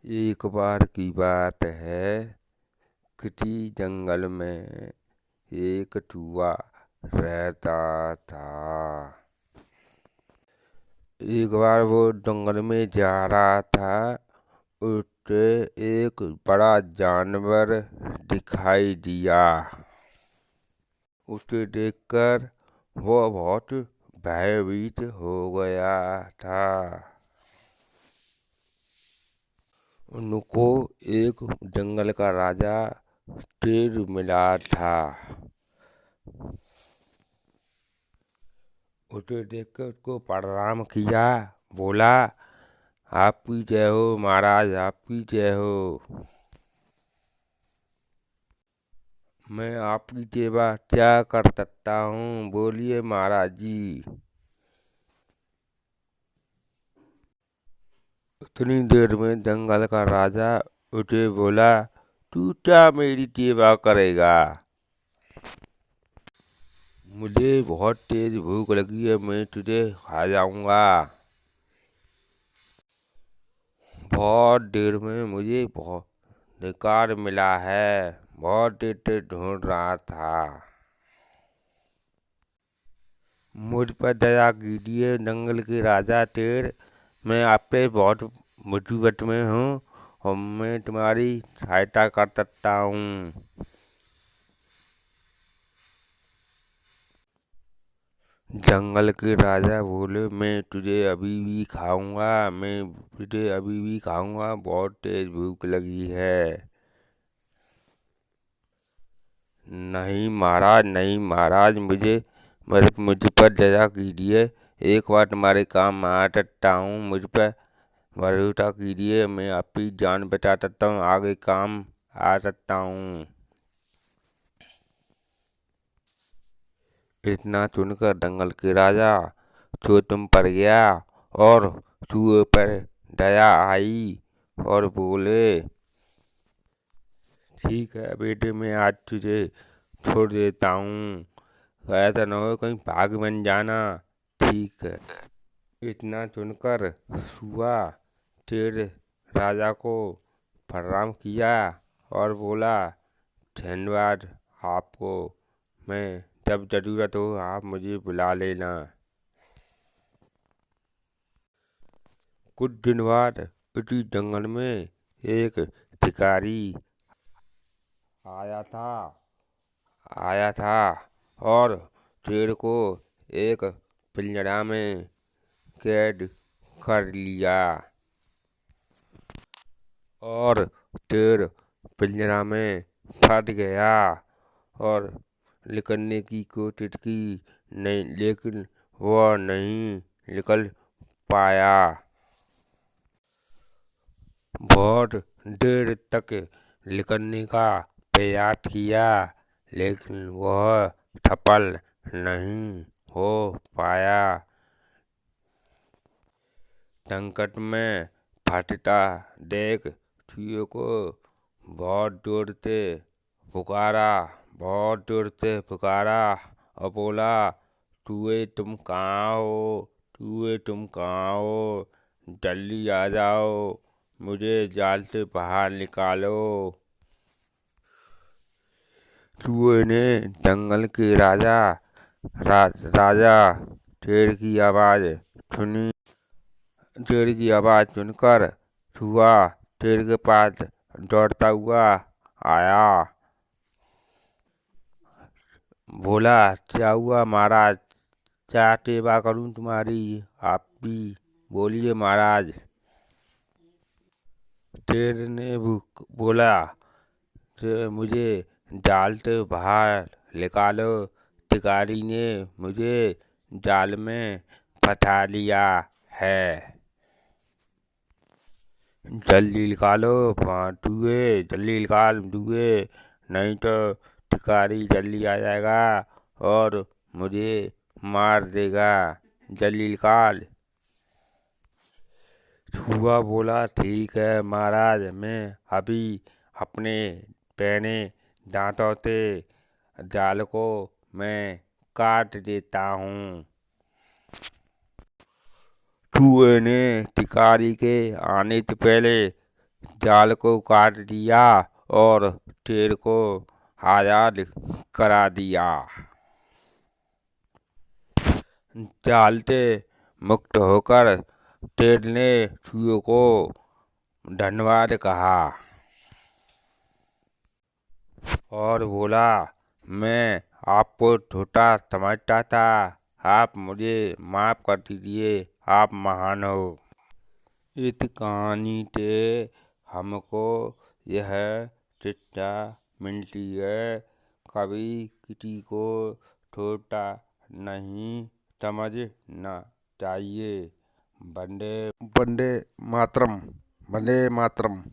एक बार की बात है, किसी जंगल में एक चूहा रहता था। एक बार वो जंगल में जा रहा था, उसे एक बड़ा जानवर दिखाई दिया। उसे देखकर वो बहुत भयभीत हो गया था। उनको एक जंगल का राजा शेर मिला था। उसे देखकर उसको प्रणाम किया, बोला, आपकी जय हो महाराज, आपकी जय हो। मैं आपकी सेवा क्या कर सकता हूँ, बोलिए महाराज जी। उतनी देर में जंगल का राजा उसे बोला, तू क्या मेरी सेवा करेगा? मुझे बहुत तेज भूख लगी है, मैं तुझे खा जाऊंगा। बहुत देर में मुझे बहुत शिकार मिला है, बहुत देर से ढूंढ रहा था। मुझ पर दया कीजिए जंगल के राजा शेर, मैं आप पे बहुत मुसीबत में हूँ और मैं तुम्हारी सहायता कर सकता हूँ। जंगल के राजा बोले, मैं तुझे अभी भी खाऊंगा, मैं तुझे अभी भी खाऊंगा, बहुत तेज भूख लगी है। नहीं महाराज, नहीं महाराज, मुझ पर दया कीजिए। एक बार तुम्हारे काम में आ सकता हूँ, मुझ पर भरोसा कीजिए, मैं आपकी जान बचा सकता हूँ, आगे काम आ सकता हूँ। इतना सुनकर जंगल के राजा तुम पर गया और चूहे पर दया आई और बोले, ठीक है बेटे, मैं आज तुझे छोड़ देता हूँ, ऐसा न हो कहीं भाग बन जाना। ठीक है। इतना सुनकर चूहा शेर राजा को प्रणाम किया और बोला, धन्यवाद आपको, मैं जब ज़रूरत हो आप मुझे बुला लेना। कुछ दिन बाद उसी जंगल में एक शिकारी आया था और शेर को एक पिंजरा में कैद कर लिया और शेर पिंजरा में फंस गया और निकलने की कोशिश की, नहीं, लेकिन वह नहीं निकल पाया। बहुत देर तक निकलने का प्रयास किया, लेकिन वह सफल नहीं हो पाया। संकट में फंसता देख चूहे को बहुत जोर से पुकारा, बहुत जोर से पुकारा और बोला, चूहे तुम कहाँ हो, चूहे तुम कहाँ हो, जल्दी आ जाओ, मुझे जाल से बाहर निकालो। चूहे ने जंगल के राजा शेर की आवाज़ सुनी। शेर की आवाज़ सुनकर चूहा शेर के पास दौड़ता हुआ आया। बोला, क्या हुआ महाराज, क्या सेवा करूं तुम्हारी? आप भी बोलिए महाराज। शेर ने बोला, मुझे जाल से बाहर निकालो, शिकारी ने मुझे जाल में फंसा लिया है, जल्दी निकालो चूहे, जल्दी निकाल चूहे, नहीं तो शिकारी जल्दी आ जाएगा और मुझे मार देगा, जल्दी निकाल। चूहा बोला, ठीक है महाराज, मैं अभी अपने पहने दांतों से जाल को मैं काट देता हूँ। चूहे ने शिकारी के आने से पहले जाल को काट दिया और शेर को आजाद करा दिया। जाल से मुक्त होकर शेर ने चूहे को धन्यवाद कहा और बोला, मैं आपको छोटा समझता था, आप मुझे माफ कर दीजिए, आप महान हो। इस कहानी से हमको यह शिक्षा मिलती है, कभी किसी को छोटा नहीं समझना चाहिए। वंदे वंदे मातरम, वंदे मातरम।